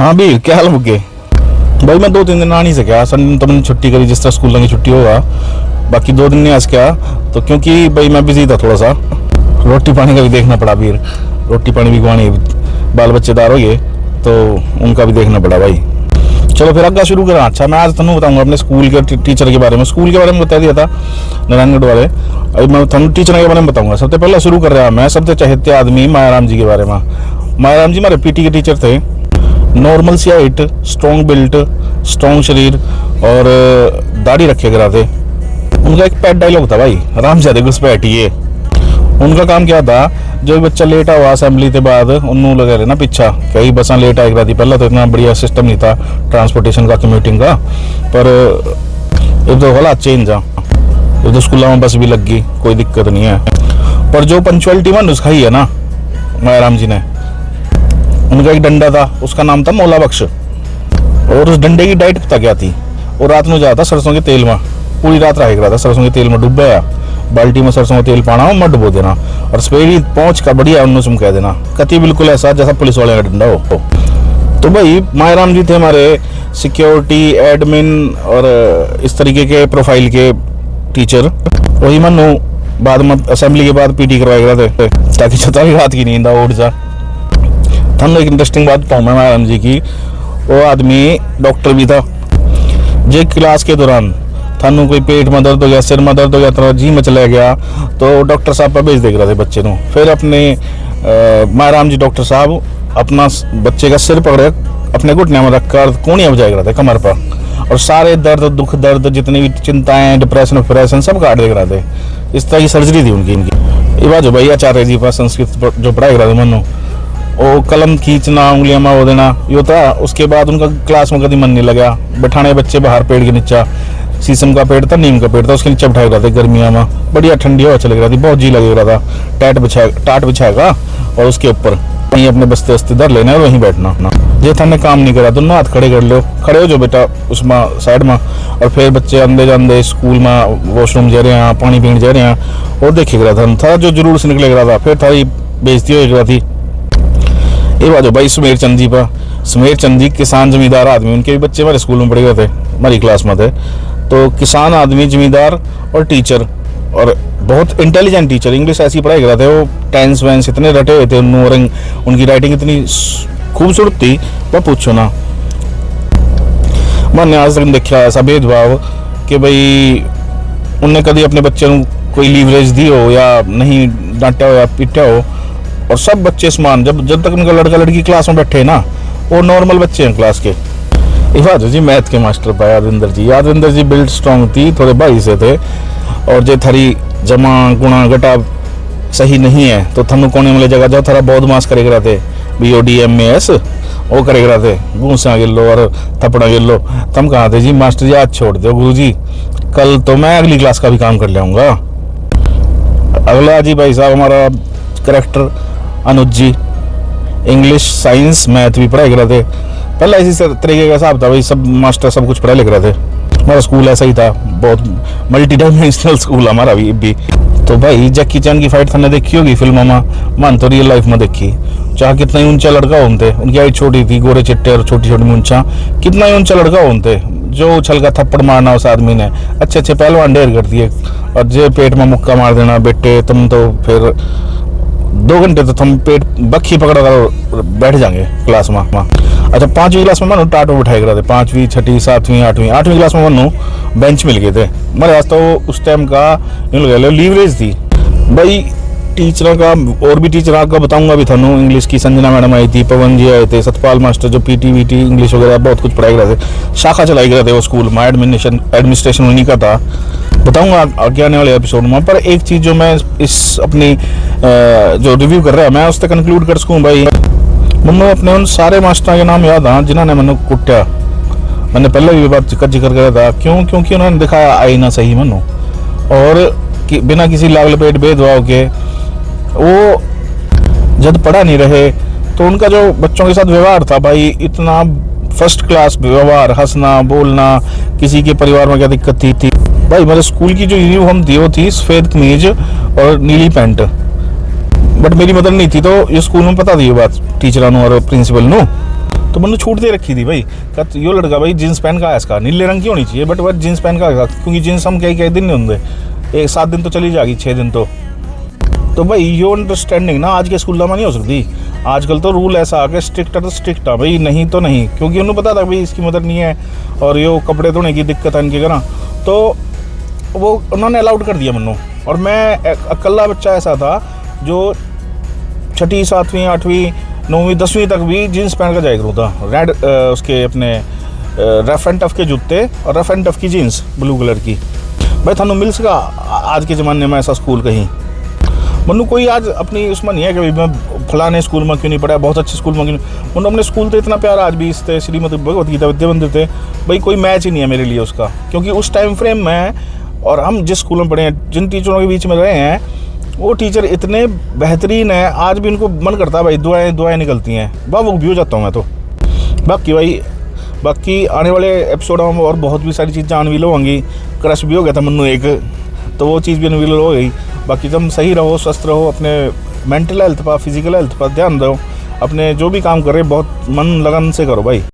हाँ भी क्या हाल मुके भाई। मैं 2-3 दिन आ नहीं सका, संडे तो मैंने छुट्टी करी जिस तरह स्कूल की छुट्टी होगा। बाकी 2 दिन नहीं आ सका तो क्योंकि भाई मैं बिजी था थोड़ा सा, रोटी पानी का भी देखना पड़ा। फिर रोटी पानी भी खुआनी, बाल बच्चेदार हो गए तो उनका भी देखना पड़ा भाई। चलो फिर आगे शुरू करा। अच्छा मैं आज तुम्हें बताऊंगा अपने स्कूल के टीचर के बारे में। स्कूल के बारे में बता दिया था नारायणगढ़ वाले, अब मैं तुम्हें टीचर के बारे में बताऊंगा। सबसे पहले शुरू कर रहा मैं सबसे चहेते आदमी मायाराम जी के बारे में। मायाराम जी हमारे पीटी के टीचर थे। नॉर्मल सी हाइट, स्ट्रॉन्ग बिल्ट, स्ट्रॉन्ग शरीर और दाढ़ी रखे कराते। उनका एक पेट डायलॉग था भाई, राम ज्यादा घुसपैठिए। उनका काम क्या था, जो बच्चा लेट हुआ असेंबली के बाद उन्होंने लगे रहे ना पीछा, कई बसा लेट आई करा थी। पहला तो इतना बढ़िया सिस्टम नहीं था ट्रांसपोर्टेशन का, कम्यूटिंग का, पर ये तो हालात चेंज आ। ये तो स्कूलों में बस भी लग गई, कोई दिक्कत नहीं है। पर जो पंचुअलिटी में सिखाई है ना मायाराम जी ने, उनका एक डंडा था, उसका नाम था मौला बख्श। और उस डंडे की डाइट पता क्या थी, वो रात में जाता सरसों के तेल में, पूरी रात रहा करा था सरसों के तेल में डूबा, बाल्टी में सरसों का तेल पाना मत डुबो देना और सवेरी पहुंच का बढ़िया उन्होंने सुम कह देना, कति बिल्कुल ऐसा जैसा पुलिस वाले का डंडा हो। तो भाई मायाराम जी थे हमारे सिक्योरिटी, एडमिन और इस तरीके के प्रोफाइल के टीचर। वही मनु बाद में असेंबली के बाद पीटी करवाए गए थे ताकि चौथी रात की नींद उठ जा। थम एक इंटरेस्टिंग बात बताऊँ मैं मायाराम जी की, वो आदमी डॉक्टर भी था। जे क्लास के दौरान थानू कोई पेट में दर्द हो गया, सिर में दर्द हो गया, तो जी में चला गया तो डॉक्टर साहब पर भेज देख रहे थे बच्चे को। फिर अपने मायाराम जी डॉक्टर साहब अपना बच्चे का सिर पकड़े अपने घुटने में रखकर कोनियां बजाया करते कमर पर, और सारे दर्द, दुख दर्द, जितनी भी चिंताएं, डिप्रेशन वप्रेशन सब काट देख रहे थे। इस तरह की सर्जरी थी उनकी। इनकी ये बात जो भाई आचार्य जी पर संस्कृत जो पढ़ाई करा थे मनो, वो कलम खींचना, उंगलियां में वो देना ये होता। उसके बाद उनका क्लास में कभी मन नहीं लगा, बैठाने बच्चे बाहर पेड़ के नीचे, शीशम का पेड़ था, नीम का पेड़ था, उसके नीचे बैठाए रहा था गर्मियों में, बढ़िया ठंडी हवा चल रही थी, बहुत जी लग रहा था। टाट बिछाएगा और उसके ऊपर वहीं अपने बस्ते वस्ते धर लेना और वहीं बैठना। जे थाने काम नहीं करा दोनों हाथ खड़े कर लो, खड़े हो जो बेटा उसमें साइड में, और फिर बच्चे अंदर जाते स्कूल में वॉशरूम जा रहे हैं, पानी पीने जा रहे हैं, और देखे रहा था जो जरूर से निकले रहा था। फिर थारी बेइज्जती हो रहा थी। ये बात भाई सुमेर चंद जी पर। सुमेर चंद जी किसान जमींदार आदमी, उनके भी बच्चे हमारे स्कूल में पढ़े हुए थे, हमारी क्लास में थे। तो किसान आदमी, जमींदार और टीचर, और बहुत इंटेलिजेंट टीचर। इंग्लिश ऐसी पढ़ाई कराते, वो टेंस वेंस इतने रटे हुए थे, उनकी राइटिंग इतनी खूबसूरत थी वह पूछो ना। मैंने आज तक देखा ऐसा भेदभाव कि भाई उनने कभी अपने बच्चे को कोई लीवरेज दी हो या नहीं डांटा हो या पीटा हो, और सब बच्चे समान। जब तक उनका लड़का लड़की क्लास में बैठे ना, वो नॉर्मल बच्चे हैं क्लास के। इफाद जी मैथ के मास्टर पाया यादविंदर जी बिल्ड स्ट्रॉन्ग थी, थोड़े भाई से थे, और जो थारी जमा गुणा घटा सही नहीं है तो थनु कोने में जगह जाओ, थारा बहुत मास करे कराते BODMAS वो करे कराते, घूसा गिर लो और थपड़ा गिर लो। तुम कहा थे जी मास्टर जी आज छोड़ दो गुरु जी, कल तो मैं अगली क्लास का भी काम कर लेऊंगा। अगला जी भाई साहब हमारा करेक्टर अनुज जी, इंग्लिश, साइंस, मैथ भी पढ़ाई कराते। पहले इसी तरीके का हिसाब था भाई, सब मास्टर सब कुछ पढ़ाई लिख रहे थे। हमारा स्कूल ऐसा ही था, बहुत मल्टी डायमेंशनल स्कूल हमारा भी। तो भाई जैकी चैन की फाइट थाने देखी होगी फिल्मों में, मान तो रियल लाइफ में देखी। चाहे कितना ही ऊंचा लड़का होते, उनकी हाइट छोटी थी, गोरे चिट्टे और छोटी छोटी मूंछा, कितना ही ऊंचा लड़का होते, जो उछल का थप्पड़ मारना उस आदमी ने, अच्छे अच्छे पहलवान ढेर कर दिए, और जे पेट में मुक्का मार देना बेटे तुम तो फिर 2 घंटे तो तुम पेट बखी पकड़ा कर बैठ जाएंगे क्लास में। अच्छा 5वीं क्लास में मानो टाटो बिठाए कराते, 5वीं 6वीं 7वीं 8वीं क्लास में मानो बेंच मिल गए थे मेरे पास। तो उस टाइम का लीवरेज थी भाई टीचरों का। और भी टीचर का बताऊंगा भी थानू, इंग्लिश की संजना मैडम आई थी, पवन जी आए थे, सतपाल मास्टर जो PT VT इंग्लिश वगैरह बहुत कुछ पढ़ाई कराते, शाखा चलाई कराते वो स्कूल में, एडमिनिस्ट्रेशन उन्हीं का था। बताऊंगा आगे आने वाले एपिसोड में। पर एक चीज जो मैं इस अपनी जो रिव्यू कर रहा है मैं उससे कंक्लूड कर सकूँ भाई, मन्नू अपने उन सारे मास्टरों के नाम याद हैं जिन्होंने मैंने कुटा। मैंने पहले भी बात का जिक्र किया था, क्योंकि उन्होंने दिखाया आईना सही मनो, और बिना किसी लाग लपेट भेदभाव के। वो जब पढ़ा नहीं रहे तो उनका जो बच्चों के साथ व्यवहार था भाई, इतना फर्स्ट क्लास व्यवहार, हंसना बोलना, किसी के परिवार में क्या दिक्कत थी भाई। मेरे स्कूल की जो यूनिफॉर्म थी वो थी सफेद कमीज और नीली पैंट, बट मेरी मदर नहीं थी तो ये स्कूल में पता थी ये बात टीचर और प्रिंसिपल नो। तो मैंने छूट दे रखी थी भाई, कहते यो लड़का भाई जीन्स पहन का है, इसका नीले रंग की होनी चाहिए, बट वह जीन्स पहन का है, क्योंकि जीन्स हम कई दिन नहीं होंगे, 7 दिन तो चली जाएगी, 6 दिन तो भाई यो अंडरस्टैंडिंग ना आज के स्कूल में नहीं हो सकती। आजकल तो रूल ऐसा आ गया, स्ट्रिक्ट है तो स्ट्रिक्ट है भाई, नहीं तो नहीं, क्योंकि उन्हें पता था भाई इसकी मदद नहीं है और यो कपड़े धोने की दिक्कत है इनके घर, तो वो उन्होंने अलाउड कर दिया मन्नू। और मैं अकेला बच्चा ऐसा था जो 6ठी 7वीं 8वीं 9वीं 10वीं तक भी जीन्स पहन कर जाया करूँ था, रेड उसके अपने रफ एंड टफ के जूते और रफ एंड टफ की जीन्स ब्लू कलर की। भाई थानू मिल सका आज के ज़माने में ऐसा स्कूल कहीं? मनु कोई आज अपनी उसमें नहीं है कि भाई मैं फलाने स्कूल में क्यों नहीं पढ़ा, बहुत अच्छे स्कूल में क्यों नहीं। मनु अपने स्कूल तो इतना प्यारा आज भी इस श्रीमद भगवत गीता विद्या मंदिर थे भाई, कोई मैच ही नहीं है मेरे लिए उसका, क्योंकि उस टाइम फ्रेम में और हम जिस स्कूल में पढ़े हैं, जिन टीचरों के बीच में रहे हैं, वो टीचर इतने बेहतरीन है, आज भी उनको मन करता है भाई दुआएं निकलती हैं, भावुक भी हो जाता हूँ मैं तो। बाकी आने वाले एपिसोडों में और बहुत भी सारी चीज़ें अनवील होंगी। क्रश भी हो गया था मन्नू एक, तो वो चीज़ भी अनवील हो गई। बाकी तुम सही रहो, स्वस्थ रहो, अपने मेंटल हेल्थ पर फिजिकल हेल्थ पर ध्यान दो, अपने जो भी काम कर रहे बहुत मन लगन से करो भाई।